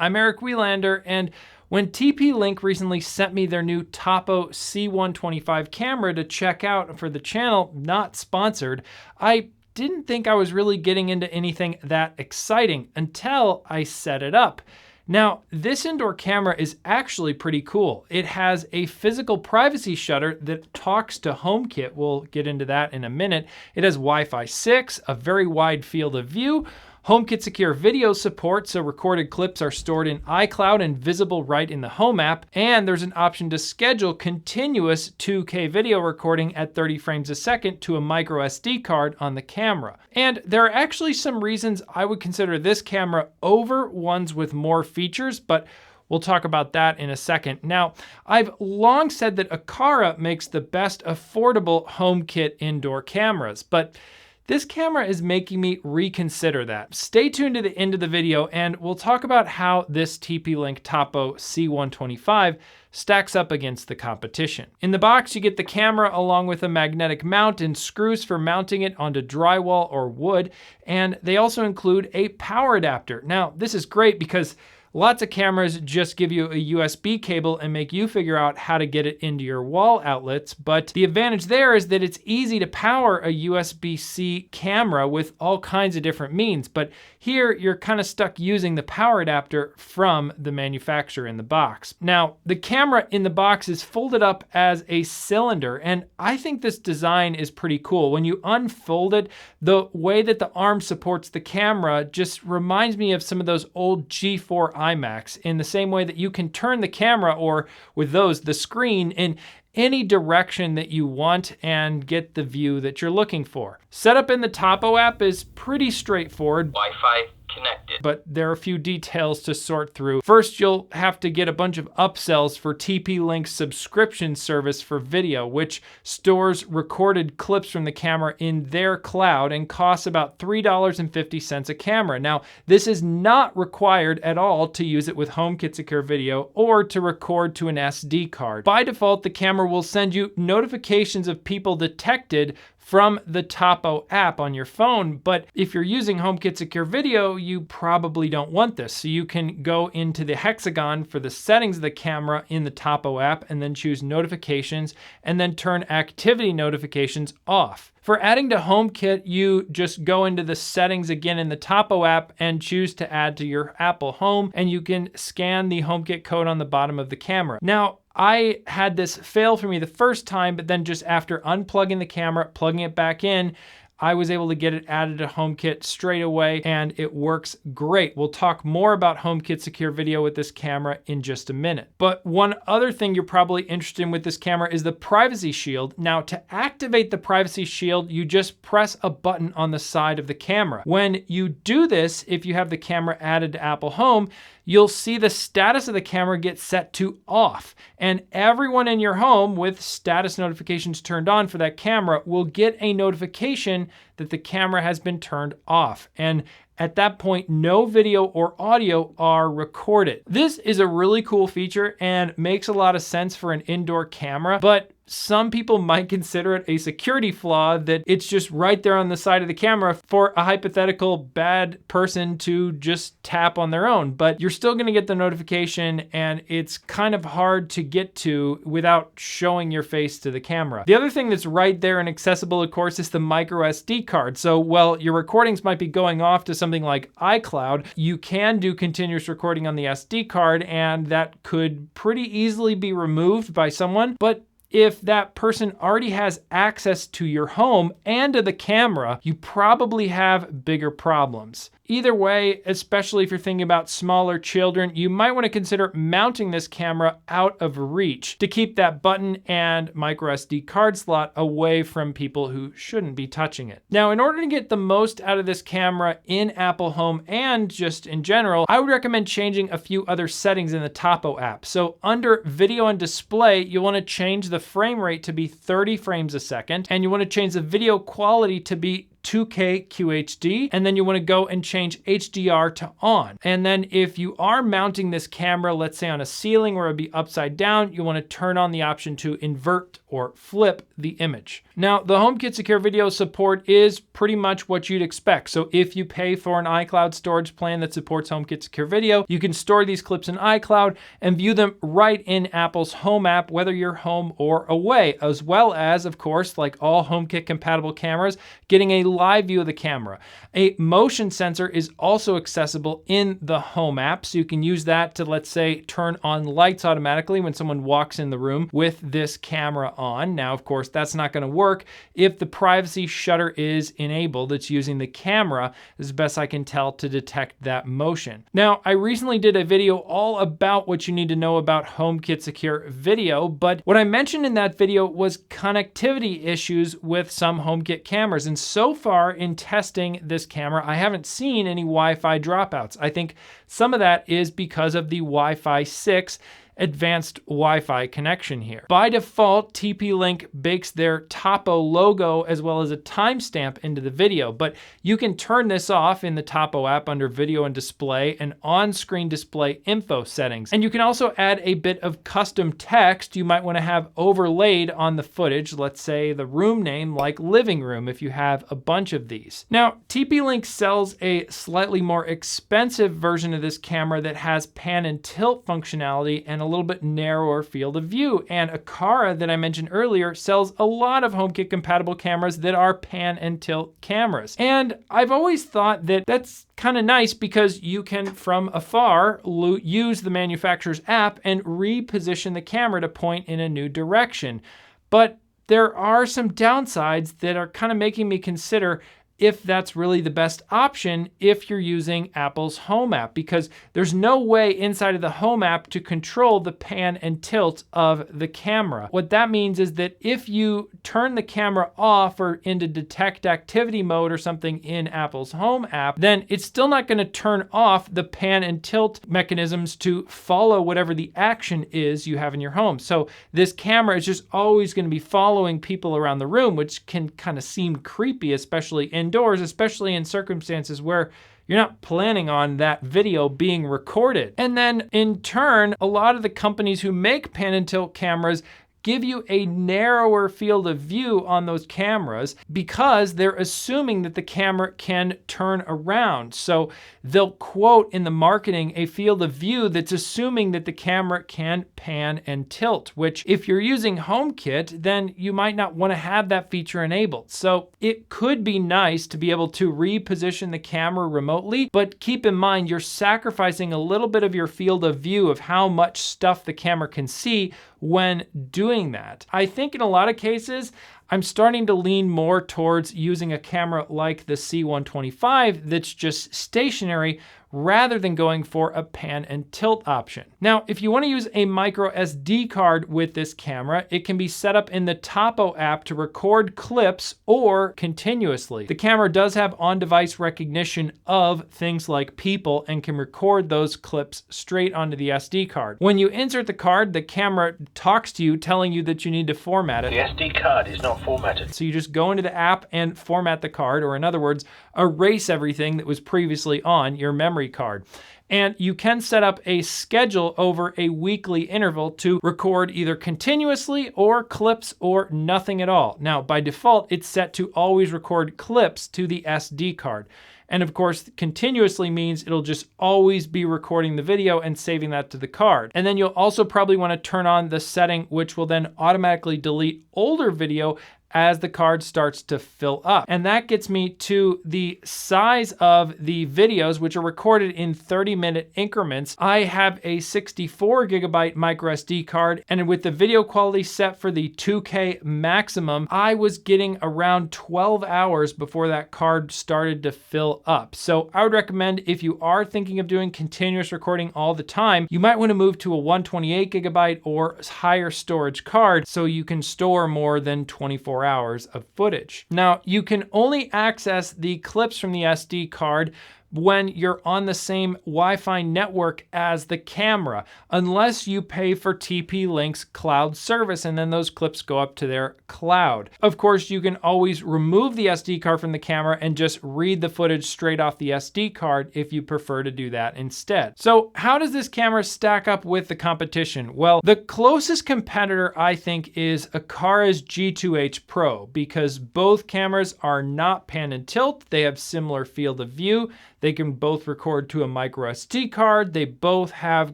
I'm Eric Welander, and when TP-Link recently sent me their new Tapo C125 camera to check out for the channel, not sponsored, I didn't think I was really getting into anything that exciting until I set it up. Now, this indoor camera is actually pretty cool. It has a physical privacy shutter that talks to HomeKit. We'll get into that in a minute. It has Wi-Fi 6, a very wide field of view, HomeKit secure video support, so recorded clips are stored in iCloud and visible right in the Home app, and there's an option to schedule continuous 2K video recording at 30 frames a second to a micro SD card on the camera. And there are actually some reasons I would consider this camera over ones with more features, but we'll talk about that in a second. Now, I've long said that Aqara makes the best affordable HomeKit indoor cameras, but this camera is making me reconsider that. Stay tuned to the end of the video and we'll talk about how this TP-Link Tapo C125 stacks up against the competition. In the box, you get the camera along with a magnetic mount and screws for mounting it onto drywall or wood, and they also include a power adapter. Now, this is great because lots of cameras just give you a USB cable and make you figure out how to get it into your wall outlets, but the advantage there is that it's easy to power a USB-C camera with all kinds of different means, but here you're kind of stuck using the power adapter from the manufacturer in the box. Now, the camera in the box is folded up as a cylinder, and I think this design is pretty cool. When you unfold it, the way that the arm supports the camera just reminds me of some of those old G4 IMAX, in the same way that you can turn the camera, or with those, the screen, in any direction that you want and get the view that you're looking for. Setup in the Tapo app is pretty straightforward. Wi-Fi connected. But there are a few details to sort through. First, you'll have to get a bunch of upsells for TP-Link's subscription service for video, which stores recorded clips from the camera in their cloud and costs about $3.50 a camera. Now, this is not required at all to use it with HomeKit Secure Video or to record to an SD card. By default, the camera will send you notifications of people detected from the Tapo app on your phone, but if you're using HomeKit Secure Video, you probably don't want this. So you can go into the hexagon for the settings of the camera in the Tapo app and then choose notifications and then turn activity notifications off. For adding to HomeKit, you just go into the settings again in the Tapo app and choose to add to your Apple Home, and you can scan the HomeKit code on the bottom of the camera. Now, I had this fail for me the first time, but then just after unplugging the camera, plugging it back in, I was able to get it added to HomeKit straight away, and it works great. We'll talk more about HomeKit Secure Video with this camera in just a minute. But one other thing you're probably interested in with this camera is the privacy shield. Now, to activate the privacy shield, you just press a button on the side of the camera. When you do this, if you have the camera added to Apple Home, you'll see the status of the camera get set to off, and everyone in your home with status notifications turned on for that camera will get a notification that the camera has been turned off. And at that point, no video or audio are recorded. This is a really cool feature and makes a lot of sense for an indoor camera, but some people might consider it a security flaw that it's just right there on the side of the camera for a hypothetical bad person to just tap on their own. But you're still going to get the notification, and it's kind of hard to get to without showing your face to the camera. The other thing that's right there and accessible, of course, is the micro SD card. So while your recordings might be going off to something like iCloud, you can do continuous recording on the SD card, and that could pretty easily be removed by someone. But if that person already has access to your home and to the camera, you probably have bigger problems. Either way, especially if you're thinking about smaller children, you might want to consider mounting this camera out of reach to keep that button and micro SD card slot away from people who shouldn't be touching it. Now, in order to get the most out of this camera in Apple Home and just in general, I would recommend changing a few other settings in the Tapo app. So under video and display, you'll want to change the frame rate to be 30 frames a second, and you want to change the video quality to be 2K QHD, and then you want to go and change HDR to on. And then if you are mounting this camera, let's say on a ceiling where it'd be upside down, you want to turn on the option to invert or flip the image. Now, the HomeKit Secure Video support is pretty much what you'd expect. So if you pay for an iCloud storage plan that supports HomeKit Secure Video, you can store these clips in iCloud and view them right in Apple's Home app, whether you're home or away, as well as, of course, like all HomeKit compatible cameras, getting a live view of the camera. A motion sensor is also accessible in the Home app, so you can use that to, let's say, turn on lights automatically when someone walks in the room with this camera on. Now, of course, that's not going to work if the privacy shutter is enabled. It's using the camera, as best I can tell, to detect that motion. Now, I recently did a video all about what you need to know about HomeKit Secure Video, but what I mentioned in that video was connectivity issues with some HomeKit cameras. And so far in testing this camera, I haven't seen any Wi-Fi dropouts. I think some of that is because of the Wi-Fi 6 advanced Wi-Fi connection here. By default, TP-Link bakes their Tapo logo as well as a timestamp into the video, but you can turn this off in the Tapo app under Video and Display and on-screen display info settings. And you can also add a bit of custom text you might want to have overlaid on the footage, let's say the room name like living room if you have a bunch of these. Now, TP-Link sells a slightly more expensive version of this camera that has pan and tilt functionality and a little bit narrower field of view. And Aqara, that I mentioned earlier, sells a lot of HomeKit compatible cameras that are pan and tilt cameras. And I've always thought that that's kind of nice because you can, from afar, use the manufacturer's app and reposition the camera to point in a new direction. But there are some downsides that are kind of making me consider if that's really the best option if you're using Apple's Home app, because there's no way inside of the Home app to control the pan and tilt of the camera. What that means is that if you turn the camera off or into detect activity mode or something in Apple's Home app, then it's still not going to turn off the pan and tilt mechanisms to follow whatever the action is you have in your home. So this camera is just always going to be following people around the room, which can kind of seem creepy, especially indoors, especially in circumstances where you're not planning on that video being recorded. And then in turn, a lot of the companies who make pan and tilt cameras give you a narrower field of view on those cameras because they're assuming that the camera can turn around. So they'll quote in the marketing a field of view that's assuming that the camera can pan and tilt, which if you're using HomeKit, then you might not want to have that feature enabled. So it could be nice to be able to reposition the camera remotely, but keep in mind you're sacrificing a little bit of your field of view of how much stuff the camera can see when doing that. I think in a lot of cases, I'm starting to lean more towards using a camera like the C125 that's just stationary rather than going for a pan and tilt option. Now, if you want to use a micro SD card with this camera, it can be set up in the Tapo app to record clips or continuously. The camera does have on-device recognition of things like people and can record those clips straight onto the SD card. When you insert the card, the camera talks to you telling you that you need to format it. The SD card is not formatted. So you just go into the app and format the card, or in other words, erase everything that was previously on your memory card. And you can set up a schedule over a weekly interval to record either continuously or clips or nothing at all. Now, by default, it's set to always record clips to the SD card. And of course, continuously means it'll just always be recording the video and saving that to the card. And then you'll also probably want to turn on the setting which will then automatically delete older video as the card starts to fill up. And that gets me to the size of the videos, which are recorded in 30-minute increments. I have a 64 gigabyte micro SD card, and with the video quality set for the 2K maximum, I was getting around 12 hours before that card started to fill up. So I would recommend, if you are thinking of doing continuous recording all the time, you might want to move to a 128 gigabyte or higher storage card so you can store more than 24 hours of footage. Now, you can only access the clips from the SD card when you're on the same Wi-Fi network as the camera, unless you pay for TP-Link's cloud service, and then those clips go up to their cloud. Of course, you can always remove the SD card from the camera and just read the footage straight off the SD card if you prefer to do that instead. So how does this camera stack up with the competition? Well, the closest competitor I think is Aqara's G2H Pro, because both cameras are not pan and tilt. They have similar field of view. They can both record to a micro SD card. They both have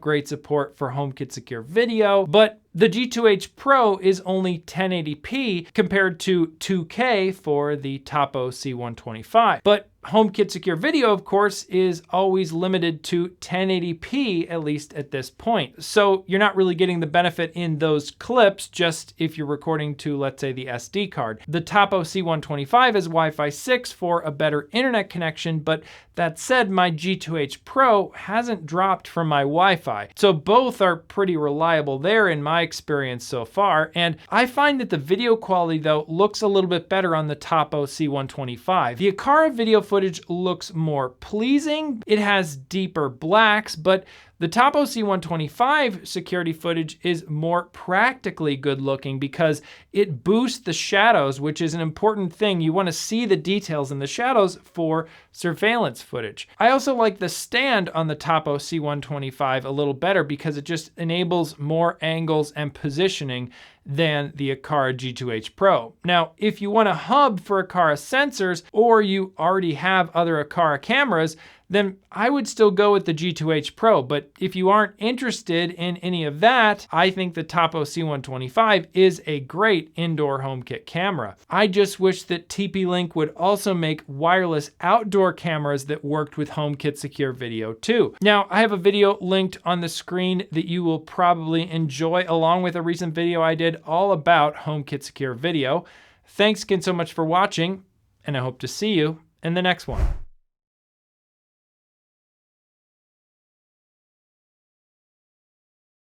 great support for HomeKit Secure Video, but the G2H Pro is only 1080p compared to 2K for the Tapo C125. But HomeKit Secure Video, of course, is always limited to 1080p, at least at this point. So you're not really getting the benefit in those clips, just if you're recording to, let's say, the SD card. The Tapo C125 has Wi-Fi 6 for a better internet connection, but that said, my G2H Pro hasn't dropped from my Wi-Fi. So both are pretty reliable there in my experience so far. And I find that the video quality, though, looks a little bit better on the Tapo C125. The Aqara video footage looks more pleasing. It has deeper blacks, but the Tapo C125 security footage is more practically good looking because it boosts the shadows, which is an important thing. You want to see the details in the shadows for surveillance footage. I also like the stand on the Tapo C125 a little better because it just enables more angles and positioning than the Aqara G2H Pro. Now, if you want a hub for Aqara sensors, or you already have other Aqara cameras, then I would still go with the G2H Pro. But if you aren't interested in any of that, I think the Tapo C125 is a great indoor HomeKit camera. I just wish that TP-Link would also make wireless outdoor cameras that worked with HomeKit Secure Video too. Now, I have a video linked on the screen that you will probably enjoy, along with a recent video I did all about HomeKit Secure Video. Thanks again so much for watching, and I hope to see you in the next one.